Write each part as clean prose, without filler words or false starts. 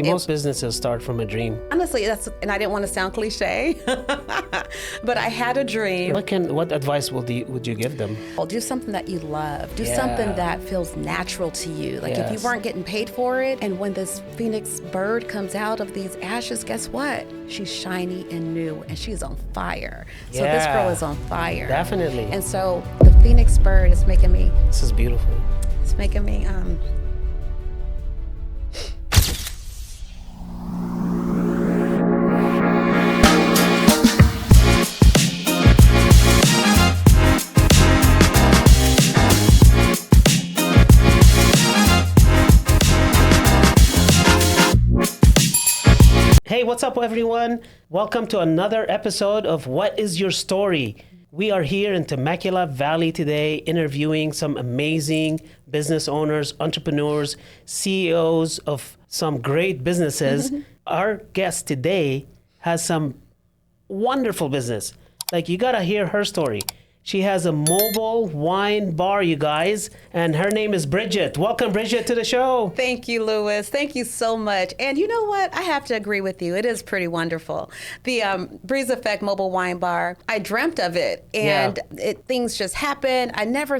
Most businesses start from a dream. Honestly, and I didn't want to sound cliche, but I had a dream. What advice would you give them? Well, do something that you love. Do something that feels natural to you. Like if you weren't getting paid for it, and when this phoenix bird comes out of these ashes, guess what? She's shiny and new, and she's on fire. So this girl is on fire. Definitely. And so the phoenix bird is making me. This is beautiful. It's making me. Hey, what's up, everyone? Welcome to another episode of What is Your Story? We are here in Temecula Valley today interviewing some amazing business owners, entrepreneurs, CEOs of some great businesses. Our guest today has some wonderful business. Like, you gotta hear her story. She has a mobile wine bar, you guys, and her name is Bridget. Welcome, Bridget, to the show. Thank you, Louis. Thank you so much. And you know what? I have to agree with you. It is pretty wonderful. The Breeze Effect mobile wine bar, I dreamt of it, and things just happened. I never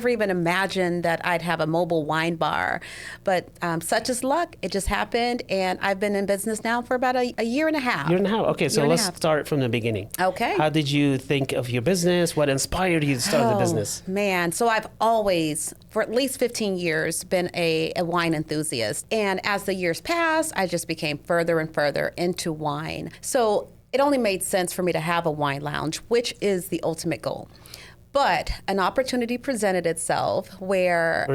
even imagined that I'd have a mobile wine bar. But such is luck. It just happened, and I've been in business now for about a year and a half. Year and a half. Okay, so let's start from the beginning. Okay. How did you think of your business? What inspired you to start the business? Man, so I've always, for at least 15 years, been a wine enthusiast. And as the years passed, I just became further and further into wine. So it only made sense for me to have a wine lounge, which is the ultimate goal. But an opportunity presented itself where,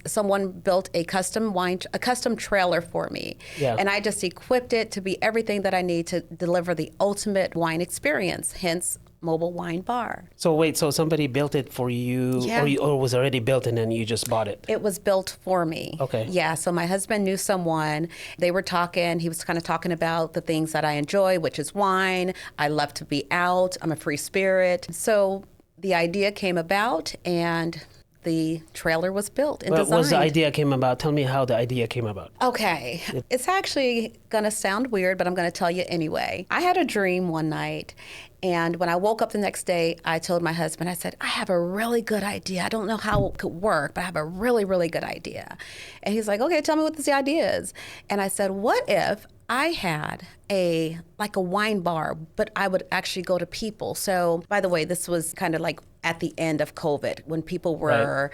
someone built a custom trailer for me. Yeah. And I just equipped it to be everything that I need to deliver the ultimate wine experience, hence mobile wine bar. So somebody built it for you, or it was already built and then you just bought it? It was built for me. Okay. Yeah, so my husband knew someone. They were talking. He was kind of talking about the things that I enjoy, which is wine. I love to be out. I'm a free spirit. So the idea came about, and the trailer was built and designed. What was the idea came about? Tell me how the idea came about. Okay. It's actually going to sound weird, but I'm going to tell you anyway. I had a dream one night, and when I woke up the next day, I told my husband, I said, I have a really good idea. I don't know how it could work, but I have a really, really good idea. And he's like, okay, tell me what this idea is. And I said, what if I had a wine bar, but I would actually go to people. So, by the way, this was kind of like at the end of COVID when people were,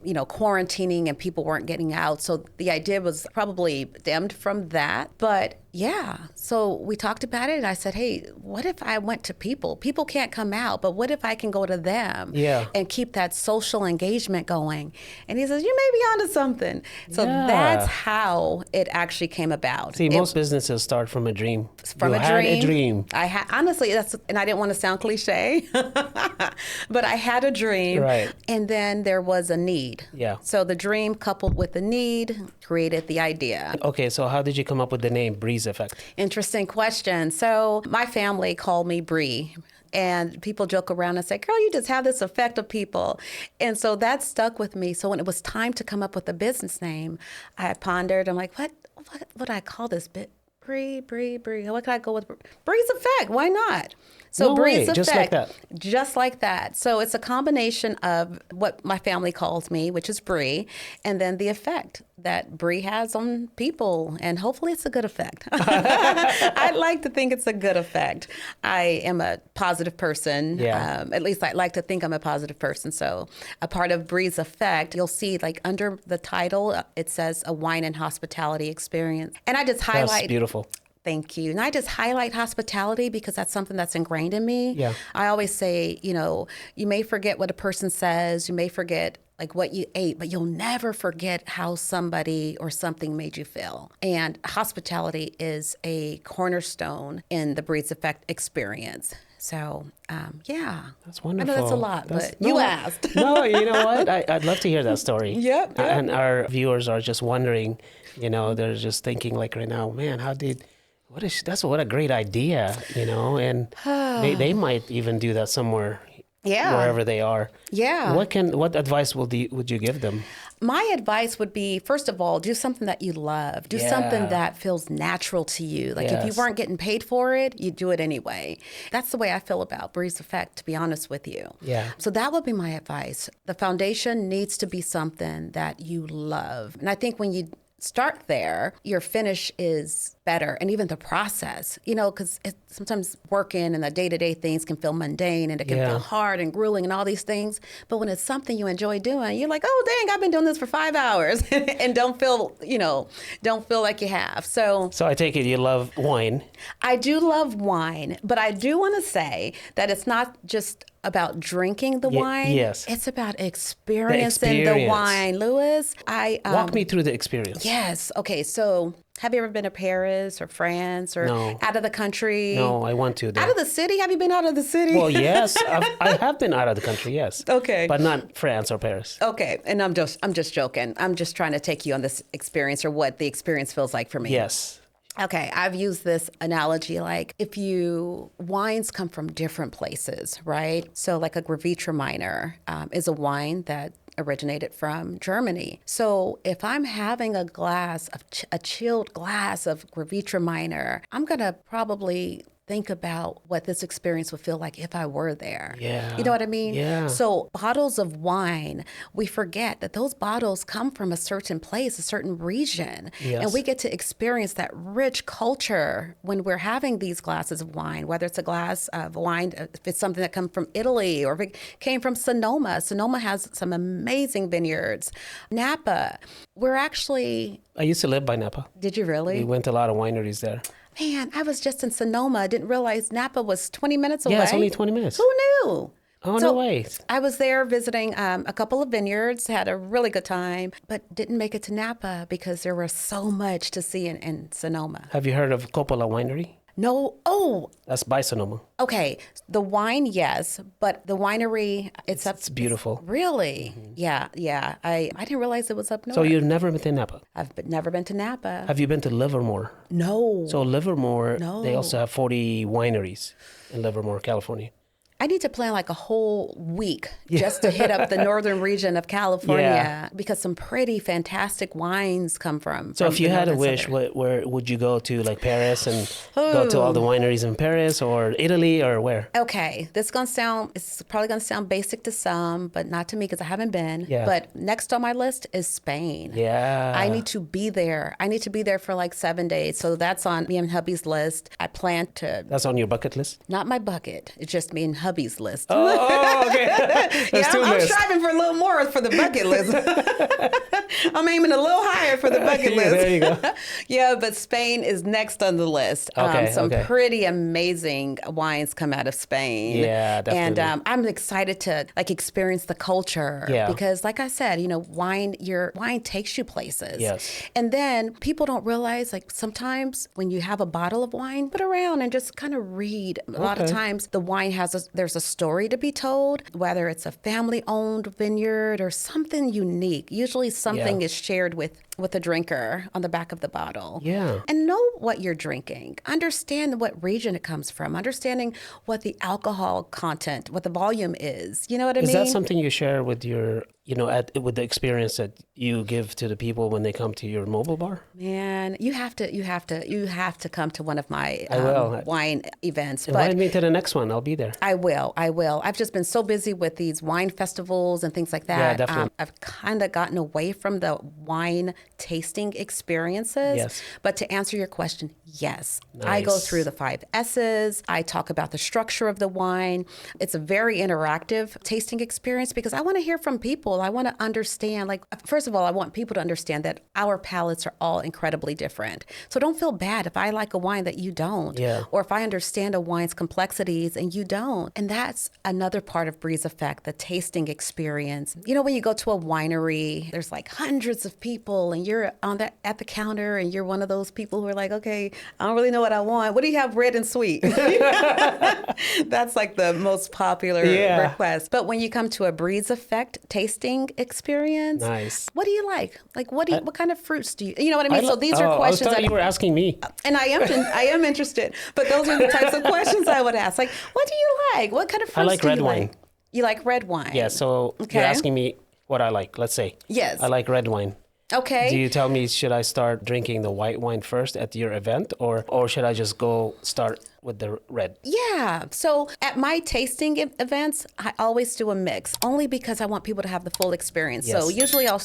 quarantining and people weren't getting out. So the idea was probably stemmed from that. But yeah, so we talked about it, and I said, hey, what if I went to people? People can't come out, but what if I can go to them and keep that social engagement going? And he says, you may be onto something. So that's how it actually came about. See, most businesses start from a dream. From a dream. I had, honestly, and I didn't want to sound cliche, but I had a dream, and then there was a need. Yeah. So the dream coupled with the need created the idea. Okay, so how did you come up with the name Breeze Effect? Interesting question. So my family called me Bree. And people joke around and say, girl, you just have this effect of people. And so that stuck with me. So when it was time to come up with a business name, I pondered. I'm like, what would I call this bit? Bree. What could I go with? Breeze Effect. Why not? So Breeze Effect. Just like that. Just like that. So it's a combination of what my family calls me, which is Bree, and then the effect that Bree has on people. And hopefully it's a good effect. I'd like to think it's a good effect. I am a positive person. Yeah. At least I like to think I'm a positive person. So a part of Breeze Effect, you'll see like under the title, it says a wine and hospitality experience. And I just highlight. That's beautiful. Thank you. And I just highlight hospitality because that's something that's ingrained in me. Yeah. I always say, you may forget what a person says, you may forget like what you ate, but you'll never forget how somebody or something made you feel. And hospitality is a cornerstone in the Breeze Effect experience. So, That's wonderful. I know that's a lot, you asked. No, you know what? I'd love to hear that story. Yep. And our viewers are just wondering, they're just thinking like right now, man, what a great idea, and they might even do that somewhere, wherever they are. Yeah. What advice would you give them? My advice would be, first of all, do something that you love. Do something that feels natural to you. Like if you weren't getting paid for it, you do it anyway. That's the way I feel about Breeze Effect, to be honest with you. Yeah. So that would be my advice. The foundation needs to be something that you love. And I think when you start there, your finish is better. And even the process, because sometimes working and the day-to-day things can feel mundane and it can feel hard and grueling and all these things. But when it's something you enjoy doing, you're like, oh, dang, I've been doing this for 5 hours and don't feel like you have. So I take it you love wine. I do love wine, but I do want to say that it's not just about drinking the wine. Yes. It's about experiencing the wine, Louis. Walk me through the experience. Yes. Okay. So have you ever been to Paris or France or out of the country? No, I want to. Though. Out of the city? Have you been out of the city? Well, yes. I have been out of the country, yes. Okay. But not France or Paris. Okay. And I'm just joking. I'm just trying to take you on this experience or what the experience feels like for me. Yes. Okay, I've used this analogy like wines come from different places, right? So like a Gewürztraminer is a wine that originated from Germany. So if I'm having a chilled glass of Gewürztraminer, I'm going to probably think about what this experience would feel like if I were there. Yeah. You know what I mean? Yeah. So bottles of wine, we forget that those bottles come from a certain place, a certain region. Yes. And we get to experience that rich culture when we're having these glasses of wine, whether it's a glass of wine, if it's something that comes from Italy or if it came from Sonoma. Sonoma has some amazing vineyards. Napa, I used to live by Napa. Did you really? We went to a lot of wineries there. Man, I was just in Sonoma. I didn't realize Napa was 20 minutes away. Yeah, it's only 20 minutes. Who knew? Oh, no way. I was there visiting a couple of vineyards, had a really good time, but didn't make it to Napa because there was so much to see in Sonoma. Have you heard of Coppola Winery? No. Oh. That's by Sonoma. Okay. The wine, yes, but the winery, it's beautiful. Really? Mm-hmm. Yeah. I didn't realize it was up north. So you've never been to Napa? Never been to Napa. Have you been to Livermore? No. So Livermore, No. They also have 40 wineries in Livermore, California. I need to plan like a whole week just to hit up the northern region of California because some pretty fantastic wines come from. So if you had a wish, where would you go to, like Paris and go to all the wineries in Paris or Italy or where? Okay, it's probably going to sound basic to some, but not to me because I haven't been. Yeah. But next on my list is Spain. Yeah. I need to be there. I need to be there for like 7 days. So that's on me and hubby's list. I plan to. That's on your bucket list? Not my bucket. It's just me and hubby's list. Oh, okay. I'm striving for a little more for the bucket list. I'm aiming a little higher for the bucket list. There you go. Yeah, but Spain is next on the list. Some pretty amazing wines come out of Spain. Yeah, definitely. And I'm excited to experience the culture because, like I said, wine takes you places. Yes. And then people don't realize, sometimes when you have a bottle of wine, put around and just kind of read. A lot of times the wine there's a story to be told, whether it's a family-owned vineyard or something unique. Usually something is shared with a drinker on the back of the bottle. Yeah. And know what you're drinking. Understand what region it comes from. Understanding what the alcohol content, what the volume is. You know what I mean? Is that something you share with your, with the experience that you give to the people when they come to your mobile bar? Man, you have to come to one of my wine events. Invite me to the next one. I'll be there. I will. I've just been so busy with these wine festivals and things like that. Yeah, definitely. I've kind of gotten away from the wine tasting experiences. Yes. But to answer your question, yes. Nice. I go through the 5 S's. I talk about the structure of the wine. It's a very interactive tasting experience because I want to hear from people. I want to understand, first of all, I want people to understand that our palates are all incredibly different. So don't feel bad if I like a wine that you don't. Yeah. Or if I understand a wine's complexities and you don't. And that's another part of Breeze Effect, the tasting experience. When you go to a winery, there's hundreds of people and you're at the counter and you're one of those people who are like, okay, I don't really know what I want. What do you have, red and sweet? That's the most popular request. But when you come to a Breeze Effect tasting experience, nice. What do you like? What kind of fruits do you know what I mean? So these are questions that you were asking me. And I am interested. But those are the types of questions I would ask. What do you like? What kind of fruits I like do red you wine. like? You like red wine? Yeah, so you're asking me, what I like. Let's say. Yes. I like red wine. Okay. Do you tell me, should I start drinking the white wine first at your event, or should I just go start with the red? Yeah. So at my tasting events, I always do a mix, only because I want people to have the full experience. Yes. So usually I'll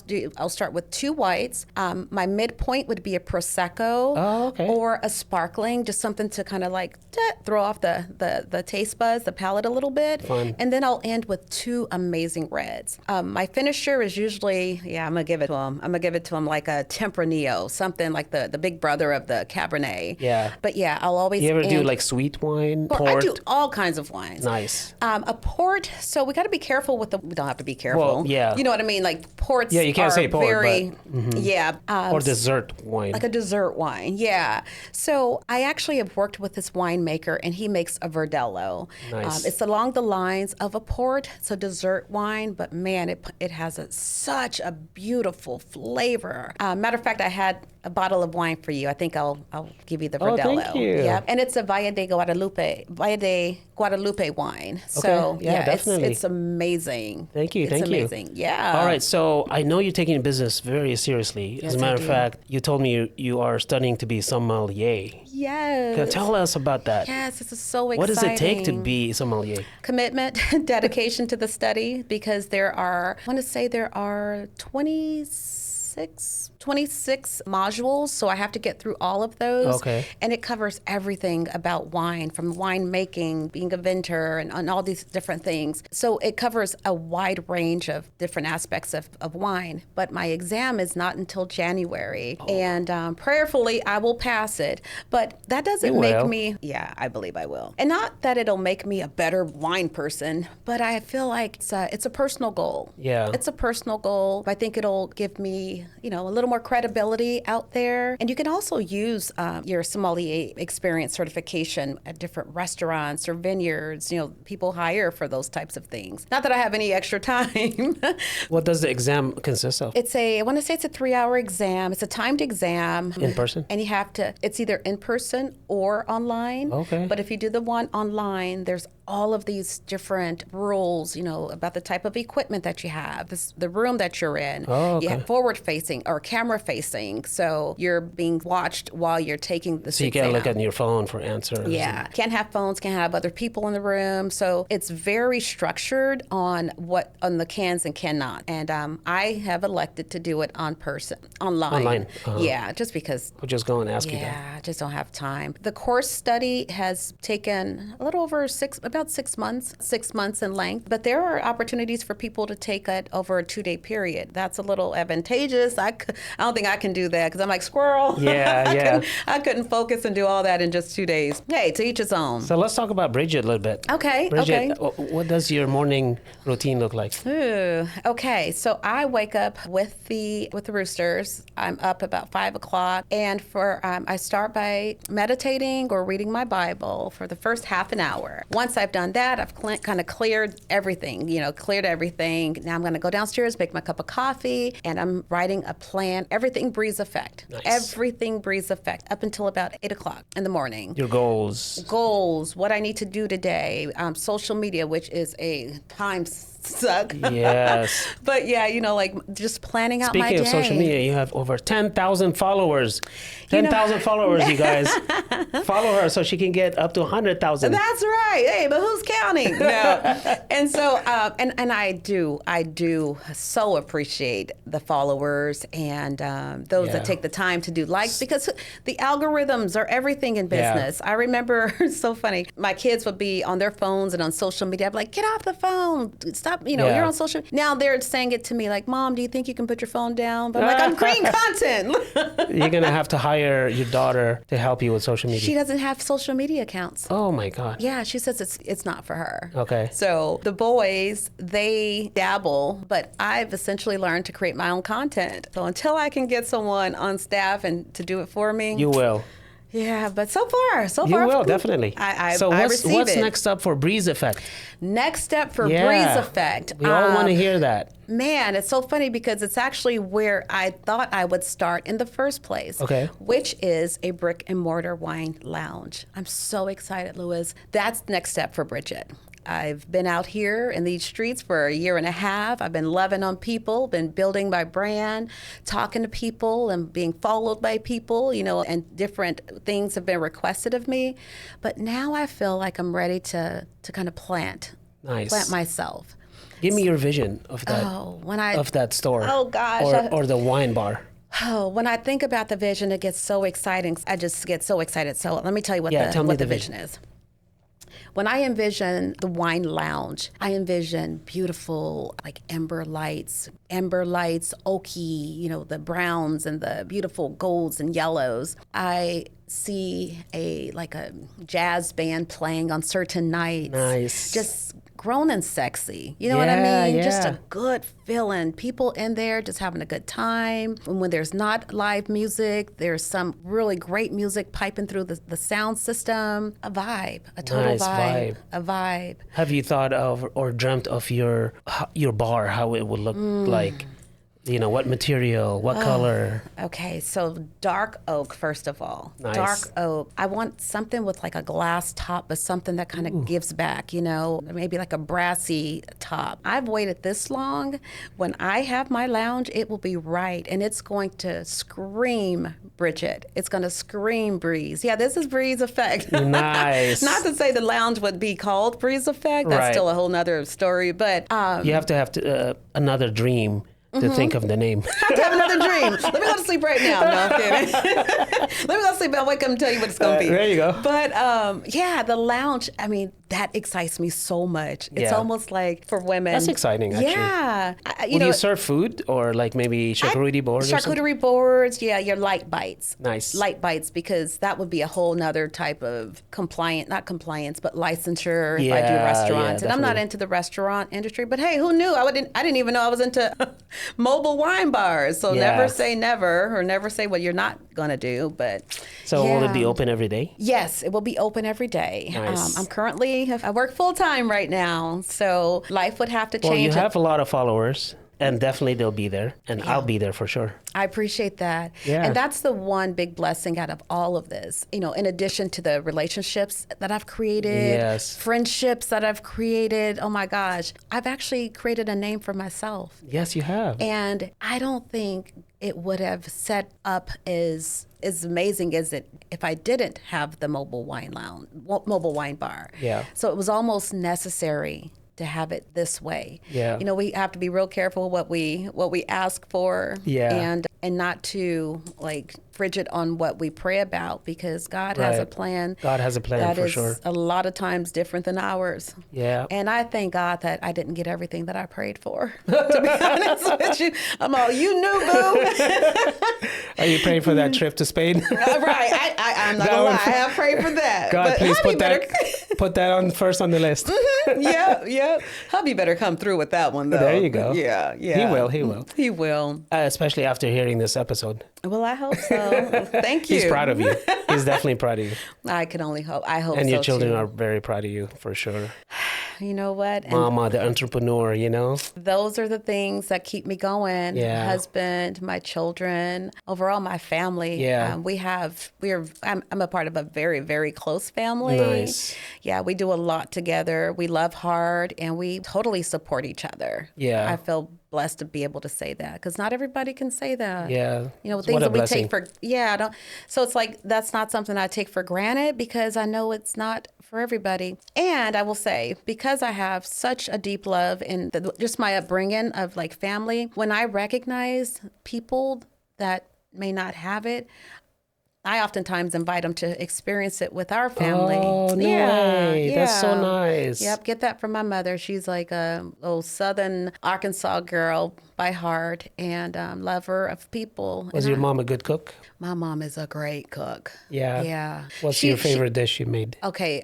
start with 2 whites. My midpoint would be a prosecco or a sparkling, just something to kind of like throw off the taste buds, the palate a little bit. Fun. And then I'll end with 2 amazing reds. My finisher is usually, I'm gonna give it to them. I'm gonna give it to them like a Tempranillo, something like the big brother of the Cabernet. Yeah. But yeah, I'll always. You ever do like sweet wine, port? I do all kinds of wines. Nice. A port, so we got to be careful with we don't have to be careful. Well, yeah. You know what I mean? Like ports Yeah, you can't are say port, very, yeah. Or dessert wine. Like a dessert wine, yeah. So I actually have worked with this winemaker, and he makes a Verdelho. Nice. It's along the lines of a port, so dessert wine, but man, it has such a beautiful flavor. Matter of fact, I had a bottle of wine for you. I think I'll give you the Verdelho. Oh, thank you. Yeah, and it's a Valle de Guadalupe wine. So yeah, definitely. it's amazing. Thank you. It's amazing. Yeah. All right. So I know you're taking business very seriously. Yes, As a matter I of do. fact, you told me you are studying to be sommelier. Yes. Tell us about that. Yes, this is so exciting. What does it take to be sommelier? Commitment, dedication to the study, because there are 26 modules, so I have to get through all of those. Okay. And it covers everything about wine, from wine making, being a vintner, and all these different things. So it covers a wide range of different aspects of wine. But my exam is not until January. And prayerfully, I will pass it. But that doesn't make me, I believe I will. And not that it'll make me a better wine person, but I feel like it's a personal goal. Yeah. It's a personal goal. I think it'll give me, a little more credibility out there. And you can also use your sommelier experience certification at different restaurants or vineyards. People hire for those types of things. Not that I have any extra time. What does the exam consist of? I want to say it's a 3-hour exam. It's a timed exam. In person? And it's either in person or online. Okay. But if you do the one online, there's all of these different rules, about the type of equipment that you have, the room that you're in. Oh, okay. You have forward facing or camera facing. So you're being watched while you're taking the So you can't look at your phone for answers. Yeah. Online. Can't have phones, can't have other people in the room. So it's very structured on the cans and cannot. And I have elected to do it online. Online. Yeah, just because. I'll just go and ask you that. Yeah, I just don't have time. The course study has taken a little over about 6 months, 6 months in length. But there are opportunities for people to take it over a 2-day period. That's a little advantageous. I don't think I can do that because I'm like squirrel. Yeah, I couldn't focus and do all that in just 2 days. Hey, to each his own. So let's talk about Bridget a little bit. Okay. Bridget, what does your morning routine look like? Ooh, okay. So I wake up with the roosters. I'm up about 5 o'clock, and I start by meditating or reading my Bible for the first half an hour. Once I've done that, I've kind of cleared everything. Now I'm going to go downstairs, make my cup of coffee, and I'm writing a plan. Everything Breeze Effect. Nice. Everything Breeze Effect up until about 8 o'clock in the morning. Your goals. What I need to do today. Social media, which is a time suck. Yes. But yeah, just planning out my day. Speaking of social media, you have over 10,000 followers. 10,000 followers, you guys. Follow her so she can get up to 100,000. That's right. Hey, but who's counting? No. And so, and I do so appreciate the followers and those that take the time to do likes, because the algorithms are everything in business. I remember, it's so funny, my kids would be on their phones and on social media. I'd be like, get off the phone. Stop, you're on social. Now they're saying it to me like, Mom, do you think you can put your phone down? But I'm like, I'm creating content. You're going to have to hire your daughter to help you with social media. She doesn't have social media accounts. Oh my God. Yeah, she says it's not for her. Okay. So the boys, they dabble, but I've essentially learned to create my own content. So until I can get someone on staff and to do it for me. You will. Yeah, but so far. You will, definitely. So what's next up for Breeze Effect? Next step for Breeze Effect. We all want to hear that. Man, it's so funny because it's actually where I thought I would start in the first place. Okay. Which is a brick and mortar wine lounge. I'm so excited, Louis. That's the next step for Bridget. I've been out here in these streets for a year and a half. I've been loving on people, been building my brand, talking to people and being followed by people, and different things have been requested of me. But now I feel like I'm ready to kind of plant myself. Give me your vision of that of that store. Oh gosh. Or the wine bar. Oh, when I think about the vision, it gets so exciting. I just get so excited. So let me tell you what the vision is. When I envision the wine lounge, I envision beautiful like amber lights, oaky, the browns and the beautiful golds and yellows. I see a jazz band playing on certain nights. Nice. Just grown and sexy. You know what I mean? Yeah. Just a good feeling. People in there just having a good time. And when there's not live music, there's some really great music piping through the sound system. A vibe, a total vibe. A vibe. Have you thought of or dreamt of your bar, how it would look like? What material, what color? Okay, so dark oak, first of all. Nice. Dark oak. I want something with like a glass top, but something that kind of gives back, maybe like a brassy top. I've waited this long. When I have my lounge, it will be right, and it's going to scream Bridget. It's going to scream Breeze. Yeah, this is Breeze Effect. Nice. Not to say the lounge would be called Breeze Effect. That's still a whole nother story, but... you have to have another dream to think of the name. I have to have another dream. Let me go to sleep right now. No, I'm kidding. Let me go to sleep. I'll wake up and tell you what it's going to be. There you go. But the lounge, that excites me so much. It's almost like for women. That's exciting, actually. Yeah. Will you serve food or like maybe charcuterie boards? Charcuterie boards, your light bites. Nice. Light bites, because that would be a whole nother type of not compliance, but licensure if I do restaurants. And I'm not into the restaurant industry, but hey, who knew? I didn't even know I was into mobile wine bars. So never say never, or never say what you're not going to do. But so will it be open every day? Yes, it will be open every day. Nice. I work full time right now, so life would have to change. Well, you have a lot of followers, and definitely they'll be there, and I'll be there for sure. I appreciate that. Yeah. And that's the one big blessing out of all of this. In addition to the relationships that I've created, friendships that I've created, oh my gosh, I've actually created a name for myself. Yes, you have. And I don't think it would have set up as amazing as it if I didn't have the mobile wine bar. Yeah. So it was almost necessary to have it this way. Yeah. We have to be real careful what we ask for. Yeah. And not to frigid on what we pray about, because God has a plan. God has a plan for sure. That is a lot of times different than ours. Yeah. And I thank God that I didn't get everything that I prayed for. To be honest with you, I'm all, you knew, boo. Are you praying for that trip to Spain? Right. I'm not gonna lie. I have prayed for that. God, please put that on first on the list. Mm-hmm. Yeah. Hubby better come through with that one, though. There you go. Yeah. He will. Especially after hearing this episode. Well, I hope so. Thank you. He's proud of you. He's definitely proud of you. I can only hope. I hope so, and your children too. are very proud of you, for sure. You know what? Mama, the entrepreneur, Those are the things that keep me going. Yeah. My husband, my children, overall my family. Yeah. I'm a part of a very, very close family. Nice. Yeah, we do a lot together. We love hard, and we totally support each other. Yeah. I feel blessed to be able to say that, because not everybody can say that. Yeah. Things that we take for, so it's like, that's not something I take for granted, because I know it's not for everybody. And I will say, because I have such a deep love in just my upbringing of family, when I recognize people that may not have it, I oftentimes invite them to experience it with our family. Oh, no way. That's so nice. Yep, get that from my mother. She's like a old Southern Arkansas girl by heart, and lover of people. Was your mom a good cook? My mom is a great cook. Yeah. Yeah. What's your favorite dish you made? Okay.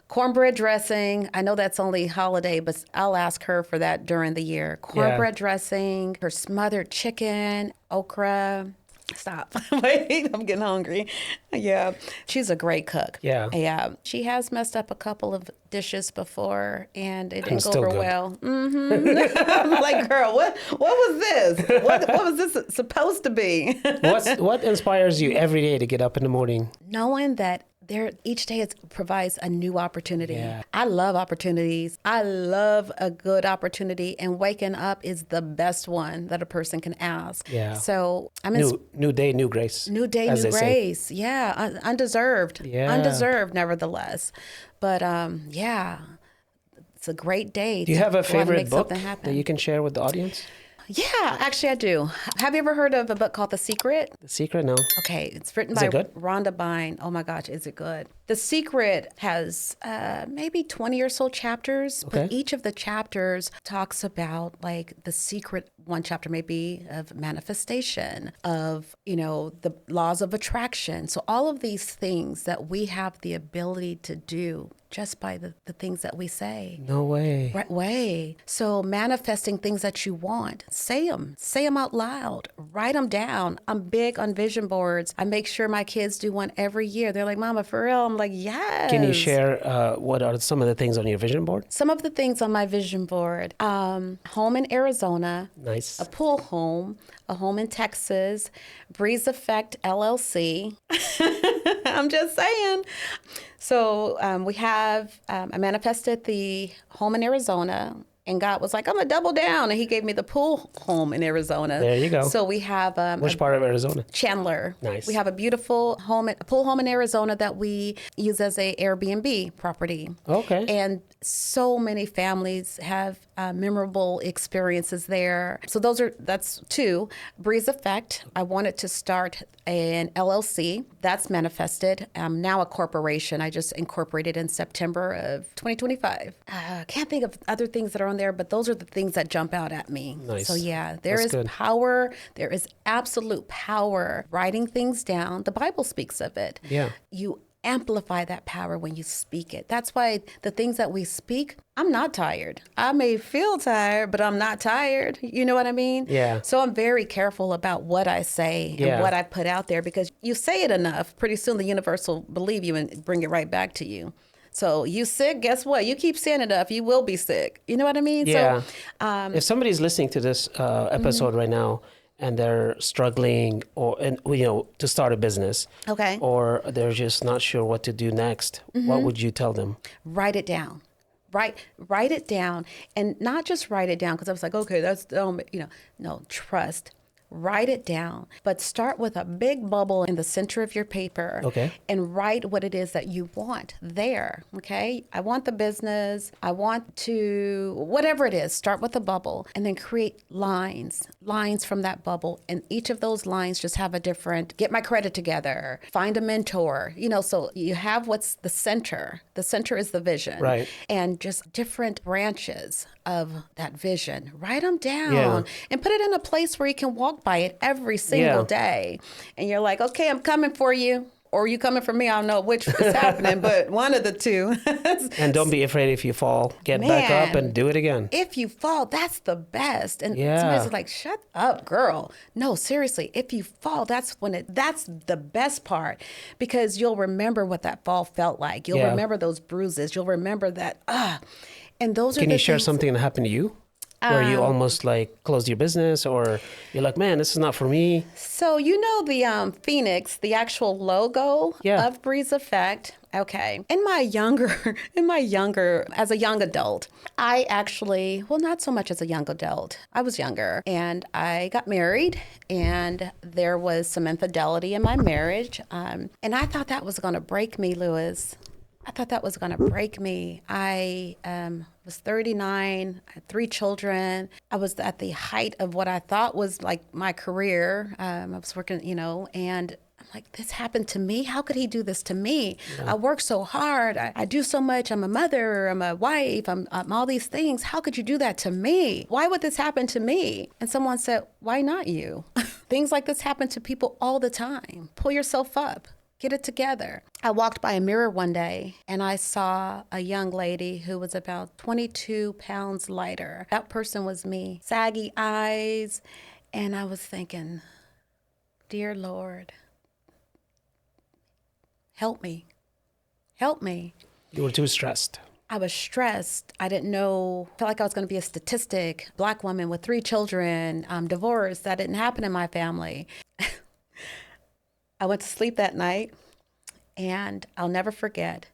Cornbread dressing. I know that's only holiday, but I'll ask her for that during the year. Cornbread dressing, her smothered chicken, okra. Stop. Wait, I'm getting hungry. Yeah. She's a great cook. Yeah. Yeah. She has messed up a couple of dishes before, and it didn't go over well. Mm-hmm. I'm like, girl, what was this? What was this supposed to be? What inspires you every day to get up in the morning? Knowing that each day it provides a new opportunity. Yeah. I love opportunities. I love a good opportunity, and waking up is the best one that a person can ask. Yeah. So I'm New day, new grace. new day, as new they say. grace. Yeah, undeserved. Yeah. Undeserved, nevertheless. But yeah, it's a great day. Do you have a favorite book something happen. that you can share with the audience? Yeah, actually I do. Have you ever heard of a book called The Secret? The Secret? No. Okay, it's written Is by it good? Rhonda Byrne. Oh my gosh, is it good? The Secret has maybe 20 or so chapters, Okay. but each of the chapters talks about like the secret. One chapter may be of manifestation, of, the laws of attraction. So all of these things that we have the ability to do just by the things that we say. No way. Right way. So manifesting things that you want, say them out loud, write them down. I'm big on vision boards. I make sure my kids do one every year. They're like, Mama, for real? I'm like, yes. Can you share what are some of the things on your vision board? Some of the things on my vision board, home in Arizona, Nice. a pool home, a home in Texas, Breeze Effect LLC. I'm just saying. So I manifested the home in Arizona, and God was like, I'm going to double down. And he gave me the pool home in Arizona. There you go. So we have Which part of Arizona? Chandler. Nice. We have a beautiful pool home in Arizona that we use as a Airbnb property. Okay. And so many families have memorable experiences there. So that's two. Breeze Effect. I wanted to start an LLC. That's manifested. I'm now a corporation. I just incorporated in September of 2025. Can't think of other things that are on there, but those are the things that jump out at me. Nice. So yeah, there That's is good. power. There is absolute power writing things down. The Bible speaks of it. Yeah. You amplify that power when you speak it. That's why the things that we speak, I'm not tired. I may feel tired, but I'm not tired. You know what I mean? Yeah. So I'm very careful about what I say Yeah. and what I put out there, because you say it enough, pretty soon the universe will believe you and bring it right back to you. So you sick, guess what? You keep saying it enough, you will be sick. You know what I mean? Yeah. So If somebody's listening to this episode right now and they're struggling to start a business, okay. or they're just not sure what to do next, what would you tell them? Write it down. Write it down, and not just write it down because I was like, okay, that's no, trust. Write it down, but start with a big bubble in the center of your paper. Okay. And write what it is that you want there. Okay. I want the business. I want to, whatever it is, start with a bubble and then create lines from that bubble. And each of those lines just have a different, get my credit together, find a mentor, so you have what's the center. The center is the vision. Right. And just different branches of that vision. Write them down Yeah. and put it in a place where you can walk by it every single day. And you're like, okay, I'm coming for you. Or you coming for me? I don't know which is happening, but one of the two. And don't be afraid if you fall. Get back up and do it again. If you fall, that's the best. And Yeah. somebody's like, shut up, girl. No, seriously, if you fall, that's the best part, because you'll remember what that fall felt like. You'll Yeah. remember those bruises. You'll remember that, and those are Can the you share things- something that happened to you? Where you almost like closed your business, or you're like, man, this is not for me. So the Phoenix, the actual logo of Breeze Effect. Okay. In my younger, as a young adult, I actually, well, not so much as a young adult. I was younger and I got married, and there was some infidelity in my marriage. And I thought that was going to break me, Louis. I thought that was going to break me. I was 39, I had 3 children. I was at the height of what I thought was like my career. I was working, and I'm like, this happened to me? How could he do this to me? Yeah. I work so hard. I do so much. I'm a mother. I'm a wife. I'm all these things. How could you do that to me? Why would this happen to me? And someone said, why not you? Things like this happen to people all the time. Pull yourself up. Get it together. I walked by a mirror one day and I saw a young lady who was about 22 pounds lighter. That person was me. Saggy eyes. And I was thinking, dear Lord, help me. Help me. You were too stressed. I was stressed. I didn't know, felt like I was going to be a statistic. Black woman with 3 children, divorced. That didn't happen in my family. I went to sleep that night And I'll never forget.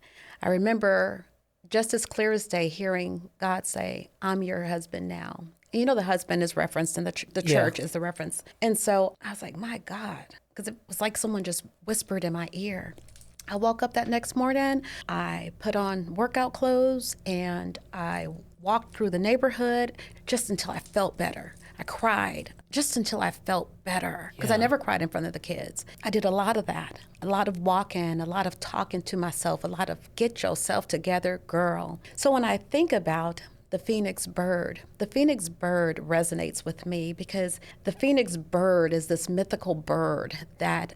I remember just as clear as day hearing God say, I'm your husband now. And you know, the husband is referenced and the church is the reference. And so I was like, my God, because it was like someone just whispered in my ear. I woke up that next morning, I put on workout clothes and I walked through the neighborhood just until I felt better. I cried just until I felt better because I never cried in front of the kids. I did a lot of that, a lot of walking, a lot of talking to myself, a lot of get yourself together, girl. So when I think about the phoenix bird resonates with me because the phoenix bird is this mythical bird that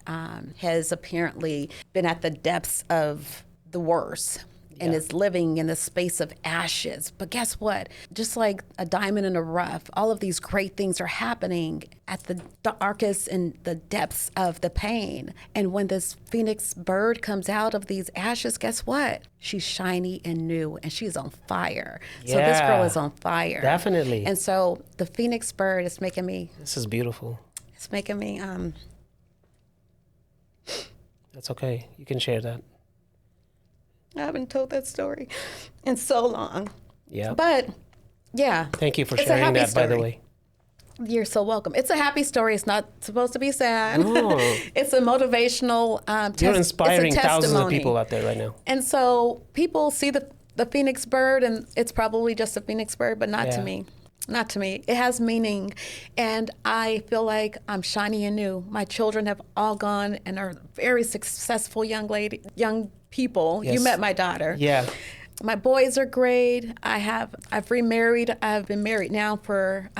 has apparently been at the depths of the worst. And is living in the space of ashes. But guess what? Just like a diamond in the rough, all of these great things are happening at the darkest and the depths of the pain. And when this phoenix bird comes out of these ashes, guess what? She's shiny and new and she's on fire. So this girl is on fire. Definitely. And so the phoenix bird is making me... This is beautiful. It's making me... That's okay. You can share that. I haven't told that story in so long. Yeah. But, yeah. Thank you for sharing that, by the way. You're so welcome. It's a happy story. It's not supposed to be sad. Oh. It's a motivational You're inspiring thousands of people out there right now. And so people see the phoenix bird, and it's probably just a phoenix bird, but not to me. Not to me. It has meaning. And I feel like I'm shiny and new. My children have all gone and are very successful young people. Yes. You met my daughter. Yeah. My boys are great. I've remarried. I've been married now for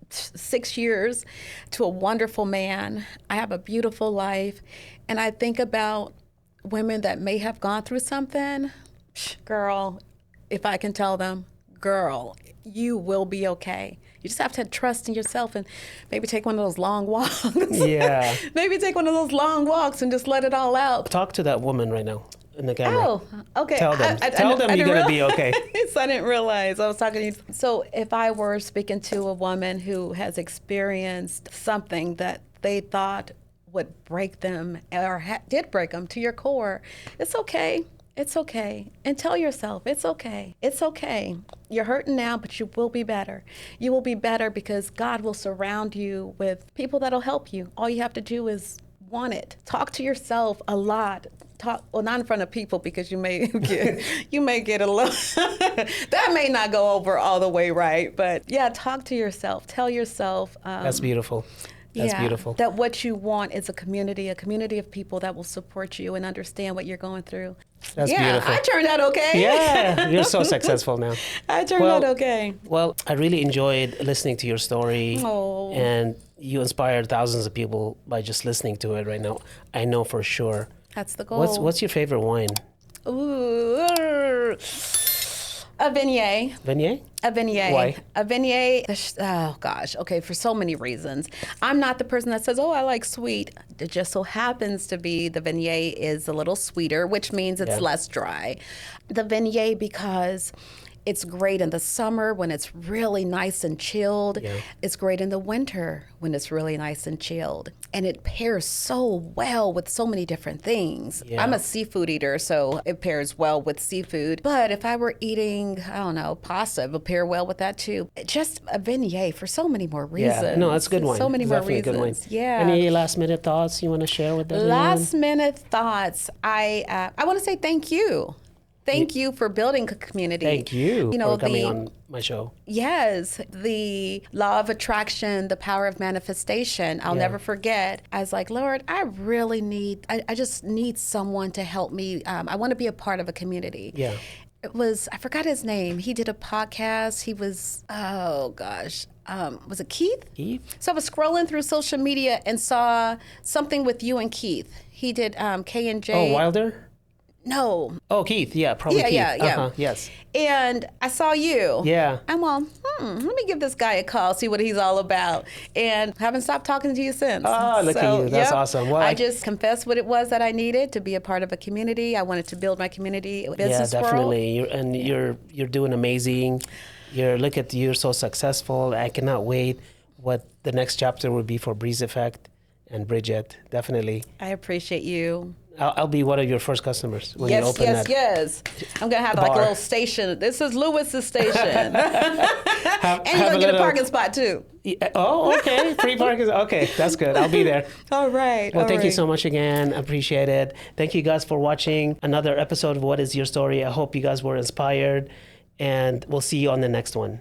6 years to a wonderful man. I have a beautiful life. And I think about women that may have gone through something. Girl, if I can tell them, girl, you will be okay. You just have to trust in yourself and maybe take one of those long walks. Yeah. Maybe take one of those long walks and just let it all out. Talk to that woman right now in the camera. Oh, okay. Tell them. Tell them you're going to be okay. I didn't realize I was talking to you. So if I were speaking to a woman who has experienced something that they thought would break them or did break them to your core, it's okay. It's okay. And tell yourself, it's okay. It's okay. You're hurting now, but you will be better. You will be better because God will surround you with people that'll help you. All you have to do is want it. Talk to yourself a lot. Well, not in front of people because you may get a little, that may not go over all the way right. But yeah, talk to yourself. Tell yourself. That's beautiful. That's beautiful. That what you want is a community of people that will support you and understand what you're going through. That's beautiful. I turned out okay. Yeah, you're so successful now. I turned out okay. Well, I really enjoyed listening to your story. Oh. And you inspired thousands of people by just listening to it right now. I know for sure. That's the goal. What's your favorite wine? Ooh. A Viognier. Viognier? A Viognier. Why? A Viognier, oh gosh, okay, for so many reasons. I'm not the person that says, oh, I like sweet. It just so happens to be the Viognier is a little sweeter, which means it's less dry. The Viognier because it's great in the summer when it's really nice and chilled. Yeah. It's great in the winter when it's really nice and chilled. And it pairs so well with so many different things. Yeah. I'm a seafood eater, so it pairs well with seafood. But if I were eating, I don't know, pasta, it would pair well with that too. Just a Viognier for so many more reasons. Yeah, no, that's a good wine. So many it's more definitely reasons. A good wine. Yeah. Any last minute thoughts you want to share with everyone? Last minute thoughts. I want to say thank you. Thank you for building a community. Thank you for coming on my show. Yes. The law of attraction, the power of manifestation. I'll never forget. I was like, Lord, I really I just need someone to help me. I want to be a part of a community. Yeah. It was, I forgot his name. He did a podcast. He was, oh gosh. Was it Keith? Keith? So I was scrolling through social media and saw something with you and Keith. He did K&J. Oh, Wilder? No. Oh, Keith. Yeah, probably Keith. Yeah. Uh-huh, yes. And I saw you. Yeah. I'm all, let me give this guy a call, see what he's all about. And haven't stopped talking to you since. Oh, look at you. That's awesome. Well, I just confessed what it was that I needed to be a part of a community. I wanted to build my community business world. Yeah, definitely. You're doing amazing. You're so successful. I cannot wait what the next chapter will be for Breeze Effect and Bridget. Definitely. I appreciate you. I'll be one of your first customers when you Yes, open yes, that. yes. I'm going to have like a bar. little station. This is Lewis's station. And you're Have going to a get a little- parking spot too. Oh, okay. Free parking. Okay, that's good. I'll be there. All right. Well, all thank you right. so much again. I appreciate it. Thank you guys for watching another episode of What is Your Story. I hope you guys were inspired, and we'll see you on the next one.